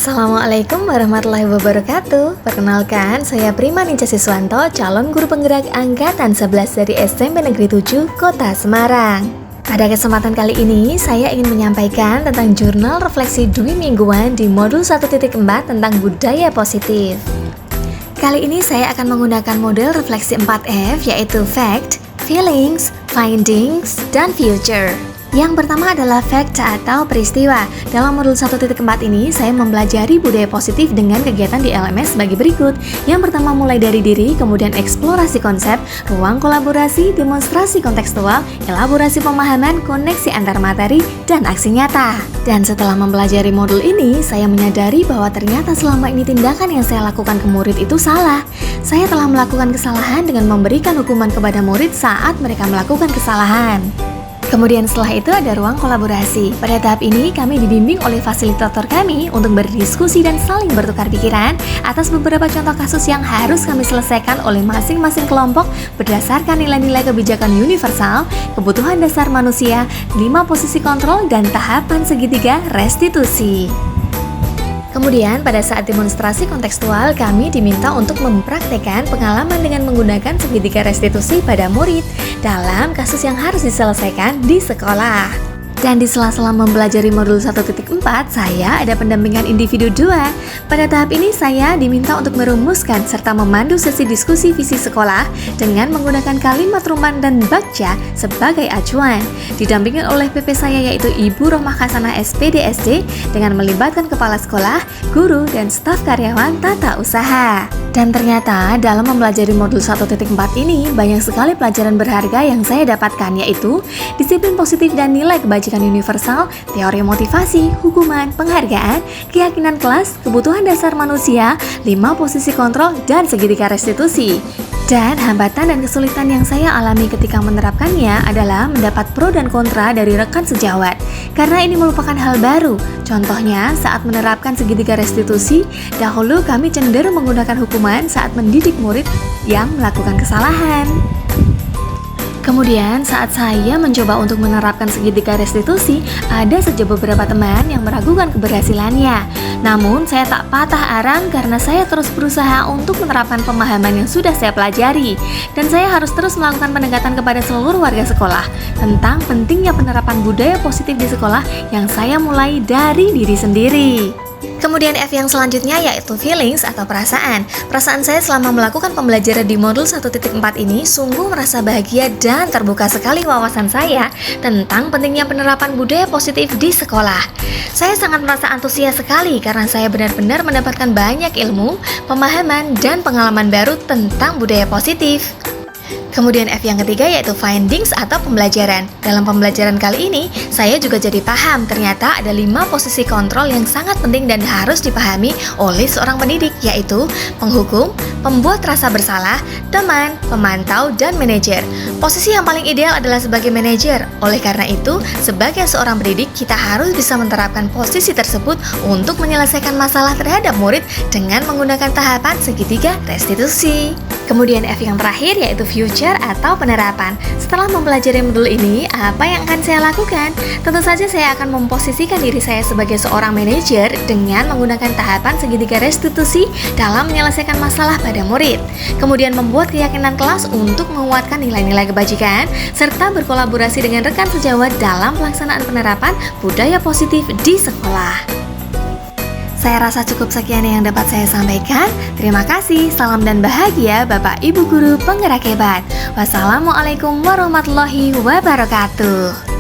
Assalamualaikum warahmatullahi wabarakatuh. Perkenalkan, saya Prima Ninca Siswanto, calon guru penggerak angkatan 11 dari SMP Negeri 7 Kota Semarang. Pada kesempatan kali ini, saya ingin menyampaikan tentang jurnal refleksi dwi mingguan di modul 1.4 tentang budaya positif. Kali ini saya akan menggunakan model refleksi 4F, yaitu Fact, Feelings, Findings, dan Future. Yang pertama adalah fact atau peristiwa. Dalam modul 1.4 ini, saya mempelajari budaya positif dengan kegiatan di LMS sebagai berikut. Yang pertama mulai dari diri, kemudian eksplorasi konsep, ruang kolaborasi, demonstrasi kontekstual, elaborasi pemahaman, koneksi antar materi, dan aksi nyata. Dan setelah mempelajari modul ini, saya menyadari bahwa ternyata selama ini tindakan yang saya lakukan ke murid itu salah. Saya telah melakukan kesalahan dengan memberikan hukuman kepada murid saat mereka melakukan kesalahan. Kemudian setelah itu ada ruang kolaborasi. Pada tahap ini kami dibimbing oleh fasilitator kami untuk berdiskusi dan saling bertukar pikiran atas beberapa contoh kasus yang harus kami selesaikan oleh masing-masing kelompok berdasarkan nilai-nilai kebijakan universal, kebutuhan dasar manusia, 5 posisi kontrol, dan tahapan segitiga restitusi. Kemudian pada saat demonstrasi kontekstual, kami diminta untuk mempraktekkan pengalaman dengan menggunakan segitiga restitusi pada murid dalam kasus yang harus diselesaikan di sekolah. Dan di sela-sela mempelajari modul 1.4, saya ada pendampingan individu 2. Pada tahap ini saya diminta untuk merumuskan serta memandu sesi diskusi visi sekolah dengan menggunakan kalimat ruman dan bakca sebagai acuan. Didampingi oleh PP saya yaitu Ibu Rohmah Hasanah SPD SD dengan melibatkan kepala sekolah, guru, dan staf karyawan tata usaha. Dan ternyata dalam mempelajari modul 1.4 ini banyak sekali pelajaran berharga yang saya dapatkan, yaitu disiplin positif dan nilai kebajikan universal, teori motivasi, hukuman, penghargaan, keyakinan kelas, kebutuhan dasar manusia, 5 posisi kontrol, dan segitiga restitusi. Dan hambatan dan kesulitan yang saya alami ketika menerapkannya adalah mendapat pro dan kontra dari rekan sejawat, karena ini merupakan hal baru. Contohnya, saat menerapkan segitiga restitusi, dahulu kami cenderung menggunakan hukuman saat mendidik murid yang melakukan kesalahan. Kemudian saat saya mencoba untuk menerapkan segitiga restitusi, ada saja beberapa teman yang meragukan keberhasilannya. Namun saya tak patah arang karena saya terus berusaha untuk menerapkan pemahaman yang sudah saya pelajari. Dan saya harus terus melakukan pendekatan kepada seluruh warga sekolah tentang pentingnya penerapan budaya positif di sekolah yang saya mulai dari diri sendiri. Kemudian F yang selanjutnya yaitu feelings atau perasaan. Perasaan saya selama melakukan pembelajaran di modul 1.4 ini sungguh merasa bahagia dan terbuka sekali wawasan saya tentang pentingnya penerapan budaya positif di sekolah. Saya sangat merasa antusias sekali karena saya benar-benar mendapatkan banyak ilmu, pemahaman, dan pengalaman baru tentang budaya positif. Kemudian F yang ketiga yaitu findings atau pembelajaran. Dalam pembelajaran kali ini, saya juga jadi paham ternyata ada 5 posisi kontrol yang sangat penting dan harus dipahami oleh seorang pendidik, yaitu penghukum, pembuat rasa bersalah, teman, pemantau, dan manajer. Posisi yang paling ideal adalah sebagai manajer. Oleh karena itu, sebagai seorang pendidik, kita harus bisa menerapkan posisi tersebut untuk menyelesaikan masalah terhadap murid dengan menggunakan tahapan segitiga restitusi. Kemudian F yang terakhir yaitu future atau penerapan. Setelah mempelajari modul ini, apa yang akan saya lakukan? Tentu saja saya akan memposisikan diri saya sebagai seorang manajer dengan menggunakan tahapan segitiga restitusi dalam menyelesaikan masalah pada murid. Kemudian membuat keyakinan kelas untuk menguatkan nilai-nilai kebajikan, serta berkolaborasi dengan rekan sejawat dalam pelaksanaan penerapan budaya positif di sekolah. Saya rasa cukup sekian yang dapat saya sampaikan. Terima kasih, salam dan bahagia Bapak Ibu Guru Penggerak Hebat. Wassalamualaikum warahmatullahi wabarakatuh.